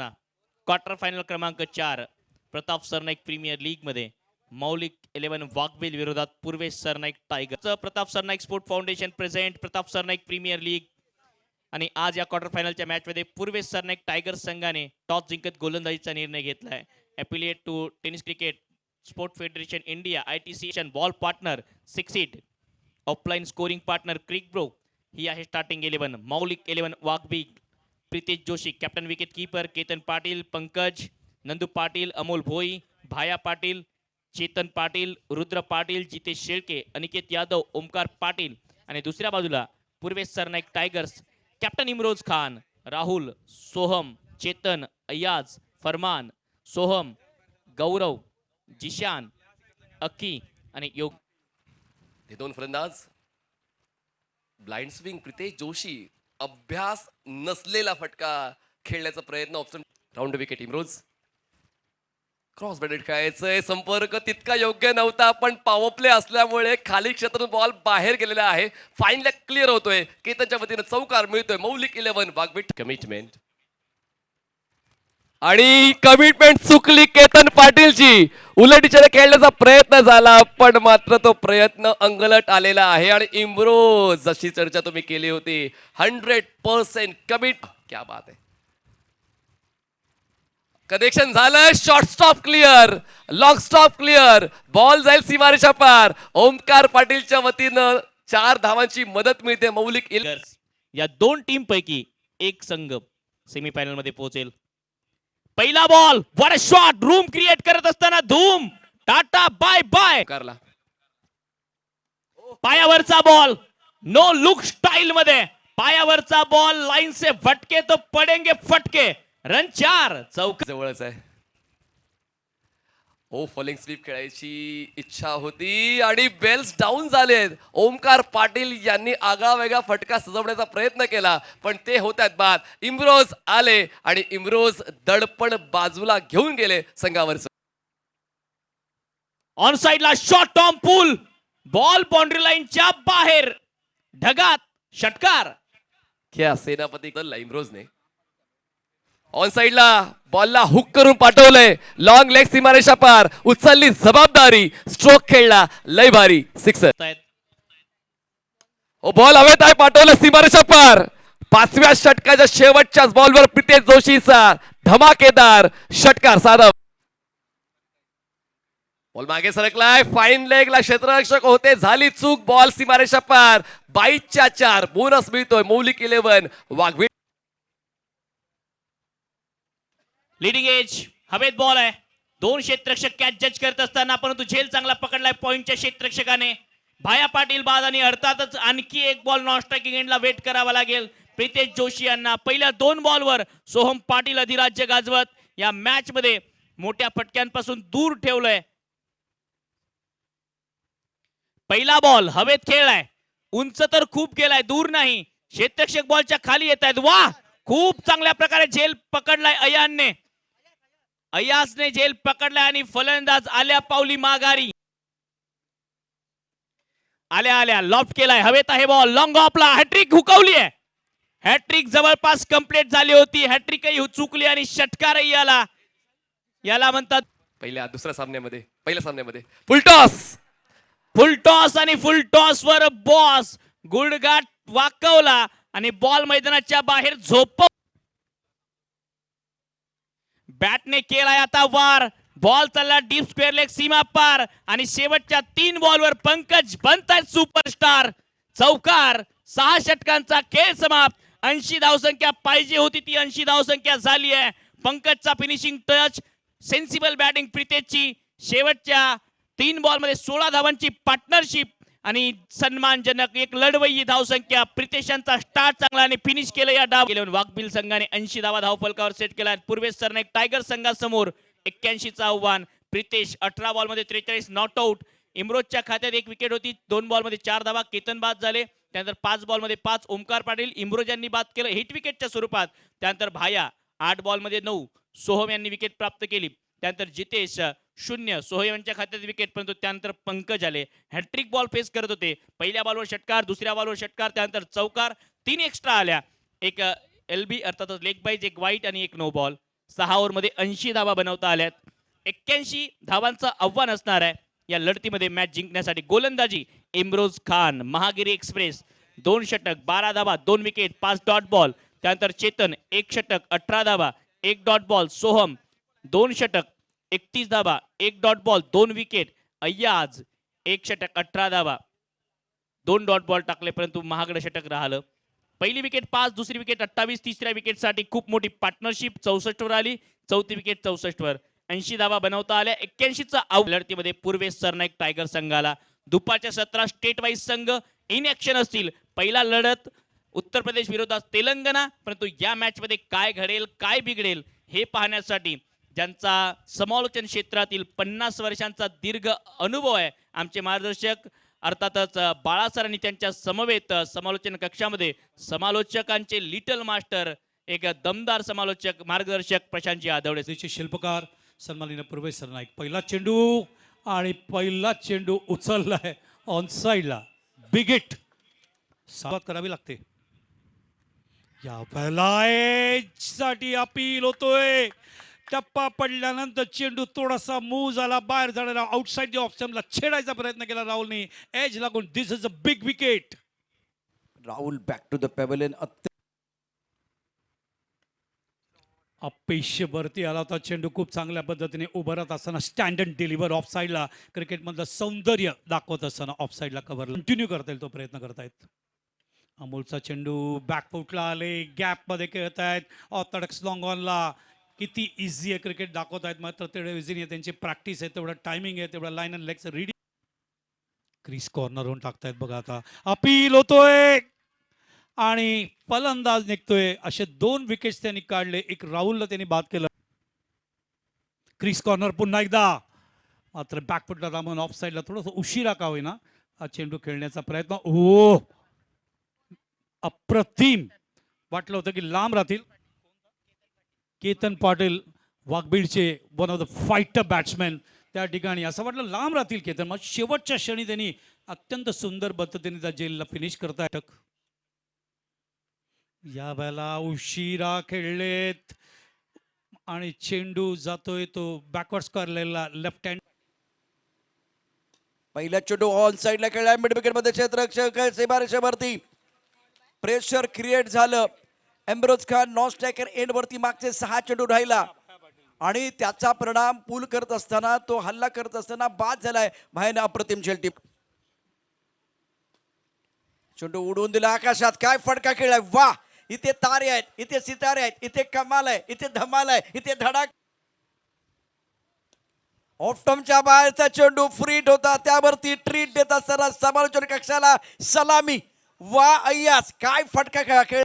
सामना quarter final क्रमांक 4 Pratap Sarnaik premier league मध्ये मौलिक 11 वाघबील विरोधात Purvesh Sarnaik tiger. Pratap Sarnaik sport foundation present Pratap Sarnaik premier league. आणि आज या क्वार्टर फायनलच्या मॅच मध्ये पूर्वेश सरनाईक टायगर संघाने टॉस जिंकत गोलंदाजीचा निर्णय घेतलाय. Affiliate to tennis cricket sport federation India ITC ball partner सिक्सिट offline scoring partner CricBro ही आहे starting 11. Moulik 11 Waghbi Pritesh Joshi captain wicket keeper, Ketan Patil, Pankaj, Nandu Patil, Amol Bhoi, Bhaya Patil, Chetan Patil, Rudra Patil, Jitesh Shelke, Aniket Yadav, Omkar Patil. आणि दुसऱ्या बाजूला पूर्वेश सरनाईक टायगर्स कॅप्टन इमरोज खान, राहुल, सोहम, चेतन, अयाज, फरमान, सोहम, गौरव, जिशान, अक्की आणि योग. हे दोन फलंदाज ब्लाइंड स्विंग प्रितेश जोशी अभ्यास नसलेला फटका खेळण्याचा प्रयत्न option round wicket Imroz. Cross batted खेळायचंय, संपर्क तितका योग्य नव्हता पण पॉवर प्ले असल्यामुळे खाली क्षेत्रातून बॉल बाहेर गेलेला आहे. फाईन लेग क्लिअर होतोय, केतनच्या वतीने चौकार मिळतोय. मौलिक 11 वाघबीट कमिटमेंट आणि कमिटमेंट चुकली केतन पाटीलची. उलटीच्या खेळण्याचा प्रयत्न झाला पण मात्र तो प्रयत्न अंगलट आलेला आहे. आणि इम्रोज जशी चर्चा तुम्ही केली होती 100% कमिट. क्या बात आहे. कनेक्शन झालं, short stop clear, long stop clear, ball जाईल सीमारेषा पार. ओमकार पाटीलच्या वतीनं 4 धावांची मदत मिळते. मौलिक या दोन टीम पैकी एक संघ सेमीफायनल मध्ये पोहोचेल. पहिला ball, what a shot, room create करत असताना धूम, टाटा बाय बाय. करला पायावरचा बॉल, नो लुक स्टाईल मध्ये पायावरचा बॉल, लाइन से फटके तो पडेंगे फटके. रन 4 चौक जवळच आहे. ओ फॉलिंग स्वीप खेळायची इच्छा होती आणि बेल्स डाऊन झालेत. ओमकार पाटील यांनी आगळावेगळा फटका सजवण्याचा प्रयत्न केला पण ते होत आहेत बाद. इम्रोज आले आणि इम्रोज दडपण बाजूला घेऊन गेले संघावरच. ऑन साइडला शॉट, टॉम पूल, बॉल बाउंड्री लाईनच्या बाहेर, ढगात षटकार. क्या सेनापती इम्रोजने ऑन साइडला बॉलला हुक करून पाठवलंय. लॉंग लेग सीमारेषा पार, उचलली जबाबदारी, स्ट्रोक खेळला, लय भारी, सिक्सर. ओ बॉल हवेत आहे, पाठवलं सीमारेषा पार. 5व्या षटकाच्या शेवटच्याच बॉलवर प्रितेश जोशीचा धमाकेदार षटकार साधव. बॉल मागे सरकलाय, फाईन लेगला क्षेत्ररक्षक होते, झाली चूक, बॉल सीमारेषा पार. 22च्या 4 बोनस मिळतोय. मौलिक 11 वाघबीट. लीडिंग एज, हवेत बॉल आहे. 2 क्षेत्ररक्षक कॅच जज करत असताना परंतु झेल चांगला पकडलाय पॉइंटच्या क्षेत्ररक्षकाने. भाया पाटील बाद आणि अर्थातच आणखी एक बॉल नॉन स्ट्रायकिंग एंडला वेट करावा लागेल प्रितेश जोशी यांना. पहिल्या 2 बॉलवर सोहम पाटील अधिराज्य गाजवत या मॅच मध्ये मोठ्या फटक्यांपासून दूर ठेवलंय. पहिला बॉल हवेत खेळलाय, उंच तर खूप गेलाय, दूर नाही. क्षेत्ररक्षक बॉलच्या खाली येत आहेत. वा, खूप चांगल्या प्रकारे झेल पकडलाय अयानने. अयासने झेल पकडलाय आणि फलंदाज आल्या पावली माघारी. आल्या आल्या लॉफ्ट केलाय, हवेत आहे बॉल, लॉंग ऑफला हॅट्रिक हुकवली आहे. हॅट्रिक जवळपास कंप्लीट झाली होती, हॅट्रिकही चुकली आणि षटकारही आला. याला म्हणतात पहिल्या सामन्यामध्ये फुल टॉस आणि फुल टॉस वर बॉस गुडघाट वाकवला आणि बॉल मैदानाच्या बाहेर झोप. बॅटने केलाय आता वार, बॉल चालला डीप स्क्वेअर लेग सीमा पार आणि शेवटच्या 3 बॉलवर पंकज बनतायत सुपरस्टार. चौकार. 6 षटकांचा खेळ समाप्त. 80 धावसंख्या पाहिजे होती ती 80 धावसंख्या झाली आहे. पंकजचा फिनिशिंग टच, सेन्सिबल बॅटिंग प्रितेशची. शेवटच्या 3 बॉल मध्ये 16 धावांची पार्टनरशिप आणि सन्मानजनक एक लढवय्यी धावसंख्या. प्रितेशांचा स्टार्ट चांगला आणि फिनिश केलं या डाव. वाघबील संघाने 80 धावा धावफलकावर सेट केला. पूर्वेश सरनाईक टायगर संघासमोर 81 चं आव्हान. प्रितेश 18 बॉल मध्ये 43 नॉट आउट. इम्रोजच्या खात्यात 1 विकेट होती. 2 बॉल मध्ये 4 धावा. केतन बाद झाले. त्यानंतर 5 बॉल मध्ये 5 ओमकार पाटील इम्रोज यांनी बाद केलं हिट विकेटच्या स्वरूपात. त्यानंतर भाया 8 बॉल मध्ये 9 सोहम यांनी विकेट प्राप्त केली. त्यानंतर जितेश 0 सोहम यांच्या खात्यात विकेट, परंतु त्यानंतर पंकज आले. हॅट्रिक बॉल फेस करत होते. पहिल्या बॉलवर षटकार, दुसऱ्या बॉलवर षटकार, त्यानंतर चौकार. 3 एक्स्ट्रा आल्या. एक LB अर्थातच लेग बाईज, एक वाईट आणि एक नो बॉल. 6 ओव्हरमध्ये 80 धावा बनवता आल्यात. 81 धावांचं आव्हान असणार आहे या लढतीमध्ये मॅच जिंकण्यासाठी. गोलंदाजी इम्रोज खान, महागिरी एक्सप्रेस 2 षटक 12 धावा 2 विकेट 5 डॉट बॉल. त्यानंतर चेतन 1 षटक 18 धावा 1 डॉट बॉल. सोहम 2 षटक 31 धावा 1 डॉट बॉल 2 विकेट. अय्याज 1 षटक 18 धावा 2 डॉट बॉल टाकले, परंतु महागडं षटक राहिलं. पहिली विकेट 5, दुसरी विकेट 28, तिसऱ्या विकेटसाठी खूप मोठी पार्टनरशिप 64 वर आली, चौथी विकेट 64 वर. 80 धावा बनवता आल्या. 81चा आऊट लढतीमध्ये पूर्वेश सरनाईक टायगर संघाला. दुपारच्या 17 स्टेट वाईज संघ इन ऍक्शन असतील. पहिला लढत उत्तर प्रदेश विरोधात तेलंगणा, परंतु या मॅच मध्ये काय घडेल काय बिघडेल हे पाहण्यासाठी ज्यांचा समालोचन क्षेत्रातील 50 वर्षांचा दीर्घ अनुभव आहे आमचे मार्गदर्शक अर्थातच बाळासर आणि त्यांच्या समवेत समालोचन कक्षामध्ये समालोचकांचे लिटल मास्टर एक दमदार समालोचक मार्गदर्शक प्रशांतजी आदवडे. देशचे शिल्पकार सन्माननीय पूर्वेश सरनाईक. पहिला चेंडू आणि पहिला चेंडू उचललाय ऑन साईडला. बिग हिट सुरुवात करावी लागते. या पहिला साठी अपील होतोय. टप्पा पडल्यानंतर चेंडू थोडासा मूव झाला, बाहेर जाणारा आउटसाइड ऑप्शनला छेडायचा प्रयत्न केला राहुलने. एज लागून this is a big wicket. Rahul back to the pavilion. अपेक्षेवरती आला होता चेंडू. खूप चांगल्या पद्धतीने उभं राहत असताना स्टँड अँड डिलिव्हर ऑफ साईडला क्रिकेटमधलं सौंदर्य दाखवत असताना ऑफ साईडला कव्हर कंटिन्यू करता येईल तो प्रयत्न करतायत. अमोलचा चेंडू बॅकफुटला आले, गॅपमध्ये खेळत आहेत. ऑर्थोडॉक्स लॉंग ऑनला किती इझी आहे क्रिकेट दाखवत आहेत. मात्र तेवढं इझी नाही, त्यांची प्रॅक्टिस आहे, तेवढं टायमिंग आहे, तेवढं लाईन अँड लेगचं रीडिंग. क्रीज कॉर्नरवरून टाकतायत बघा. आता अपील होतोय आणि फलंदाज निघतोय. असे 2 विकेट्स त्यांनी काढले. एक राहुलला त्यांनी बाद केलं. क्रीज कॉर्नर पुन्हा एकदा, मात्र बॅकफुटला थांबून ऑफ साईडला थोडंसं उशिरा का होईना हा चेंडू खेळण्याचा प्रयत्न. ओ अप्रतिम. वाटलं होतं की लांब राहतील. केतन पाटील वाघबीडचे one of the fighter batsman, त्या ठिकाणी असं वाटलं लांब राहतील केतन. मग शेवटच्या क्षणी त्यांनी अत्यंत सुंदर पद्धतीने त्या जेलला फिनिश करतायत. या वेळेला उशिरा खेळलेत आणि चेंडू जातोय तो बॅकवर्ड करलेला लेफ्ट हँड. पहिला चेंडू ऑन साईडला खेळला. मिड विकेट मध्ये क्षेत्ररक्षक सीमारेषेवरती प्रेशर क्रिएट झालं. Ambrose Khan non striker end वरती मागचे 6 चेंडू राहिला आणि त्याचा परिणाम पूल करत असताना, तो हल्ला करत असताना बाद झालाय. भाईने अप्रतिम झेल टिप. चेंडू उडवून दिला आकाशात. काय फटका खेळलाय. वा, इथे तारे आहेत, इथे सितारे आहेत, इथे कमाल आहे, इथे धमाल आहे, इथे धडाक. ऑफ्टमच्या बाहेरचा चेंडू फ्रीट होता, त्यावरती ट्रीट देत असताना समालोचन कक्षाला सलामी. वा अय्यास, काय फटका खेळ.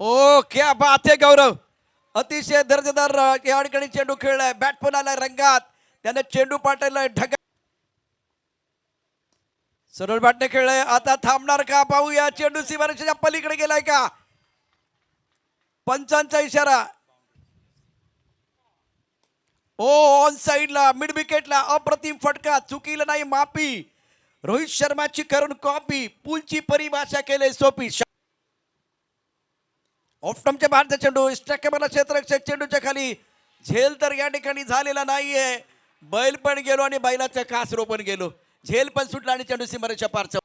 ओ क्या बात है गौरव. अतिशय दर्जेदार या ठिकाणी चेंडू खेळलाय. बॅट पण आलाय रंगात. त्याने चेंडू पाठवलाय ढगा. सरळ बॅटने खेळलाय. आता थांबणार का पाहूया. चेंडू सीमारेषेच्या पलीकडे गेलाय का. पंचांचा इशारा. ओ ऑन साईडला मिड विकेटला अप्रतिम फटका. चुकीला नाही माफी. रोहित शर्माची करून कॉपी. पूलची परिभाषा केली सोपी. ऑफ्टमच्या बाहेरचा चेंडू स्ट्रायकर क्षेत्ररक्षक चेंडूच्या खाली. झेल तर या ठिकाणी झालेला नाहीये. बैल पण गेलो आणि बैलाचं कासरो पण गेलो. झेल पण सुटला आणि चेंडू सीमारेषेच्या पारचा.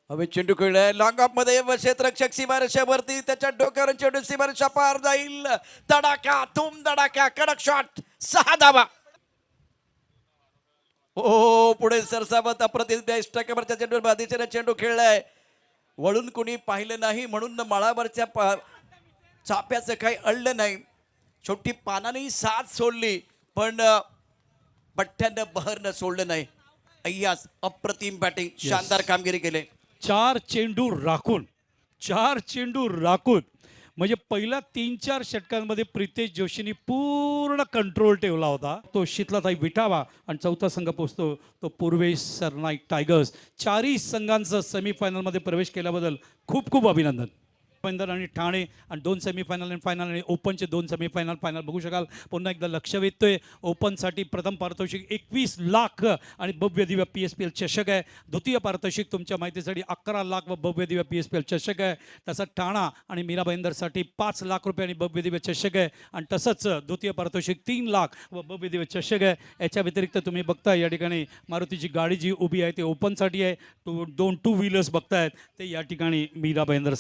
हवे चेंडू खेळलाय लॉंग ऑफ मध्ये. क्षेत्ररक्षक सीमारेषेवरती, त्याच्या डोक्यावर चेंडू सीमारेषेच्या पार जाईल. तडाखा तुम धडाका, कडक शॉट. 6 धावा. ओ पुढे सरसावत अप्रतिम स्ट्रायकरच्या चेंडूवर दिशेने चेंडू खेळलाय. वळून कोणी पाहिलं नाही म्हणून माळावरच्या चाप्याचं काही अडलं नाही. छोटी पानानेही साथ सोडली पण पठ्ठ्यानं बहरनं सोडलं नाही. अय्यास अप्रतिम बॅटिंग, शानदार कामगिरी केली. 4 चेंडू राखून म्हणजे पहिल्या 3-4 षटकांमध्ये प्रितेश जोशींनी पूर्ण कंट्रोल ठेवला होता. तो शीतलाताई विठावा आणि चौथा संघ पोहोचतो तो पूर्वेश सरनाईक टायगर्स. 4ही संघांचा सेमीफायनलमध्ये प्रवेश केल्याबद्दल खूप खूप अभिनंदन. भाईंदर आणि ठाणे आणि 2 सेमीफायनल आणि फायनल आणि ओपनचे 2 सेमीफायनल फायनल बघू शकाल. पुन्हा एकदा लक्ष वेधतोय. ओपनसाठी प्रथम पारितोषिक 21 लाख आणि भव्य दिव्य PSPL चषक आहे. द्वितीय पारितोषिक तुमच्या माहितीसाठी 11 लाख व भव्य दिव्य PSPL चषक आहे. तसंच ठाणा आणि मीरा भाईंदरसाठी 5 लाख रुपये आणि भव्य दिव्य चषक आहे. आणि तसंच द्वितीय पारितोषिक 3 लाख व भव्य दिव्य चषक आहे. याच्या व्यतिरिक्त तुम्ही बघताय या ठिकाणी मारुतीची गाडी जी उभी आहे ती ओपनसाठी आहे. 2 टू व्हीलर्स बघतायत ते या ठिकाणी मीरा भाईंदरसाठी